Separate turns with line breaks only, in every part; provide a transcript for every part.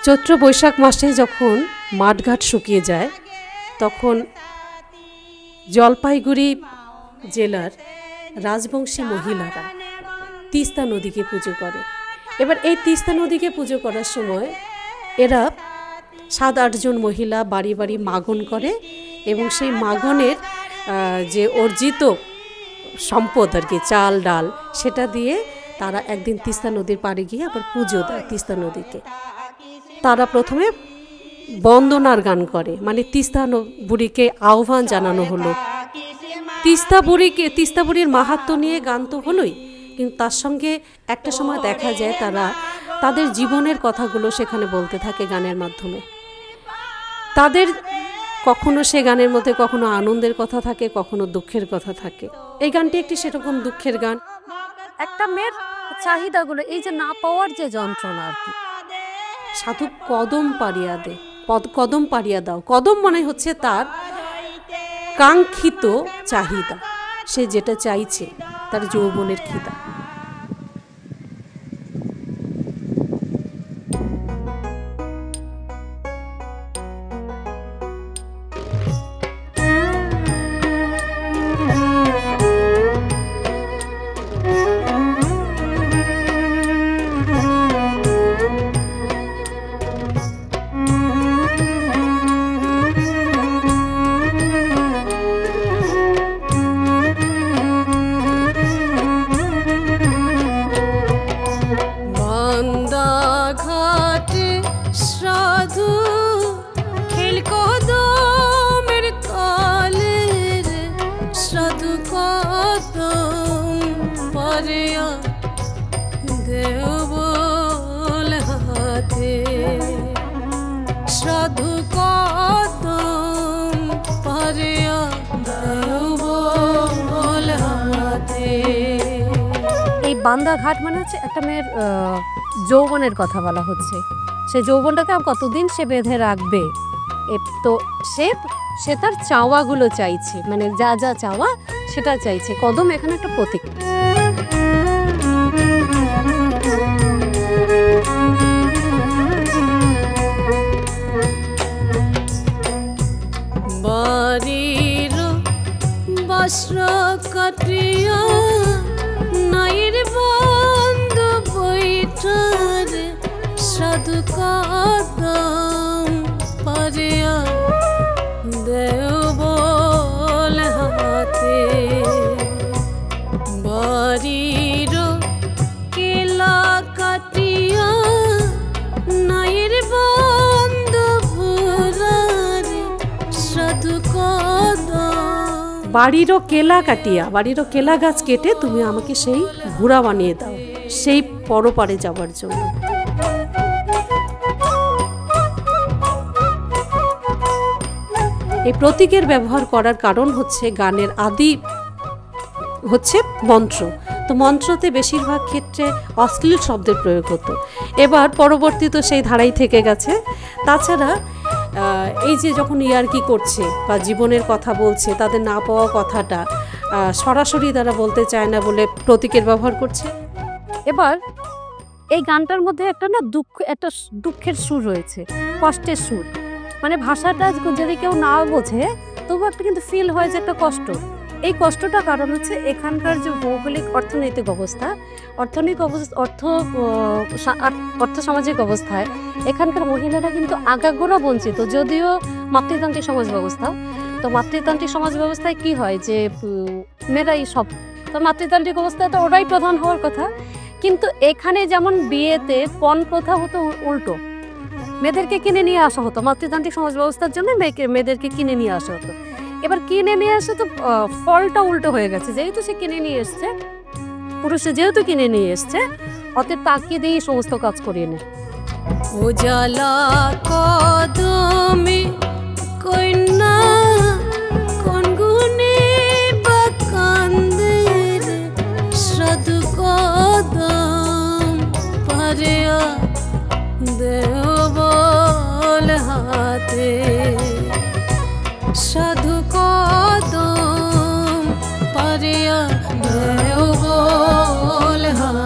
চৈত্র বৈশাখ মাসে যখন মাঠঘাট শুকিয়ে যায় তখন জলপাইগুড়ি জেলার রাজবংশী মহিলারা তিস্তা নদীকে পুজো করে। এবার এই তিস্তা নদীকে পুজো করার সময় এরা 7-8 জন মহিলা বাড়ি বাড়ি মাগন করে এবং সেই মাগনের যে অর্জিত সম্পদ আর কি, চাল ডাল, সেটা দিয়ে তারা একদিন তিস্তা নদীর পাড়ে গিয়ে আবার পুজো দেয় তিস্তা নদীকে। তারা প্রথমে বন্দনার গান করে, মানে তিস্তা বুড়িকে আহ্বান জানানো হলো। তিস্তা বুড়ির মাহাত্ম্য নিয়ে গান তো হলোই, কিন্তু তার সঙ্গে একটা সময় দেখা যায় তারা তাদের জীবনের কথাগুলো সেখানে বলতে থাকে গানের মাধ্যমে। তাদের কখনো সে গানের মধ্যে কখনো আনন্দের কথা থাকে, কখনো দুঃখের কথা থাকে। এই গানটি একটি সেরকম দুঃখের গান।
একটা মেয়ের চাহিদাগুলো, এই যে না পাওয়ার যে যন্ত্রণা আর কি।
সাধু কদম পাড়িয়া দে, কদম পাড়িয়া দাও। কদম মানে হচ্ছে তার কাঙ্ক্ষিত চাহিদা, সে যেটা চাইছে, তার যৌবনের খিদা।
বান্দা ঘাট মানে হচ্ছে একটা মেয়ের যৌবনের কথা বলা হচ্ছে। সে যৌবনটাকে কতদিন সে বেঁধে রাখবে, তো সে তার চাওয়াগুলো চাইছে, মানে যা যা চাওয়া সেটা চাইছে। কদম এখানে একটা প্রতীক।
বাড়ির বস্ত্র কাটিয়া নাইর বন্ধ বৈঠার সাধু কদম পারিয়া দেও বল হাতে। বাড়ির কেলা কাটিয়া নাইর বন্ধ ভুরার সাধু কদম। বাড়িরও কেলা কাটিয়া, বাড়িরও কেলা গাছ কেটে তুমি আমাকে সেই ঘোড়া বানিয়ে দাও, সেই পরপারে যাবার জন্য। এই প্রতীকের ব্যবহার করার কারণ হচ্ছে গানের আদি হচ্ছে মন্ত্র, তো মন্ত্রতে বেশিরভাগ ক্ষেত্রে অশ্লীল শব্দের প্রয়োগ হতো। এবার পরবর্তী তো সেই ধারাই থেকে গেছে। তাছাড়া এই যে যখন ইয়ার্কি করছে বা জীবনের কথা বলছে, তাদের না পাওয়া কথাটা সরাসরি তারা বলতে চায় না বলে প্রতীকের ব্যবহার করছে।
এবার এই গানটার মধ্যে একটা দুঃখের সুর রয়েছে, কষ্টের সুর। মানে ভাষাটা যদি কেউ না বোঝে তবু একটা কিন্তু ফিল হয় যে একটা কষ্ট। এই কষ্টটা কারণ হচ্ছে এখানকার যে ভৌগোলিক অর্থনৈতিক অবস্থা, অর্থ সামাজিক অবস্থায় এখানকার মহিলারা কিন্তু আগাগোড়া বঞ্চিত। যদিও মাতৃতান্ত্রিক সমাজ ব্যবস্থা, তো মাতৃতান্ত্রিক সমাজ ব্যবস্থায় কি হয় যে মেয়েরাই সব, তো মাতৃতান্ত্রিক অবস্থায় তো ওরাই প্রধান হওয়ার কথা। কিন্তু এখানে যেমন বিয়েতে পণ প্রথা হতো উল্টো, মেয়েদেরকে কিনে নিয়ে আসা হতো। মাতৃতান্ত্রিক সমাজ ব্যবস্থার জন্য মেয়েদেরকে কিনে নিয়ে আসা হতো। এবার কিনে নিয়ে আসে তো ফলটা উল্টো হয়ে গেছে। যেহেতু সে কিনে নিয়ে এসছে, পুরুষে যেহেতু কিনে নিয়ে এসছে, অতএব তাকিয়ে দিয়ে সমস্ত কাজ করিয়ে নেয়।
উজালা কদমে কন্যা কোন গুণে বা কান্দে সাধু কদম পারিয়া দেও বল হাতে। সাধু কদম পারিয়া দেও বল হাতে।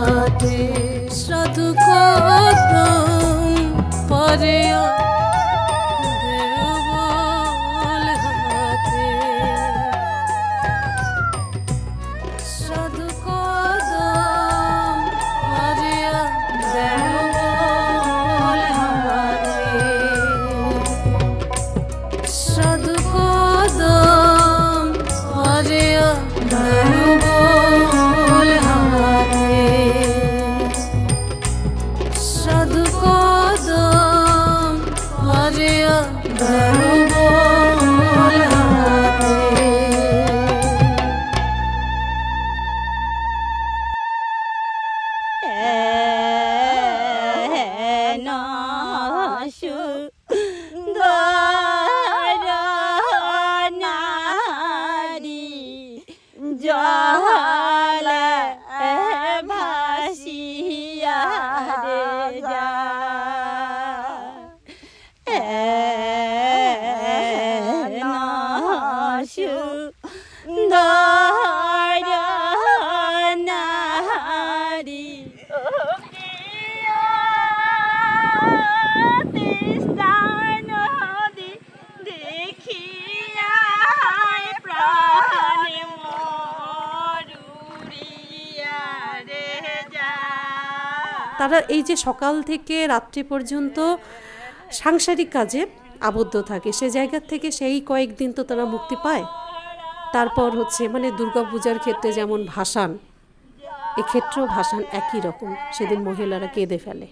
দিয়া ধরো বল হাতে। তারা এই যে সকাল থেকে রাত্রি পর্যন্ত সাংসারিক কাজে আবদ্ধ থাকে, সে জায়গা থেকে সেই কয়েকদিন তো তারা মুক্তি পায়। তারপর হচ্ছে মানে দুর্গাপূজার ক্ষেত্রে যেমন ভাসান, এক্ষেত্রেও ভাসান একই রকম, সেদিন মহিলারা কেঁদে ফেলে।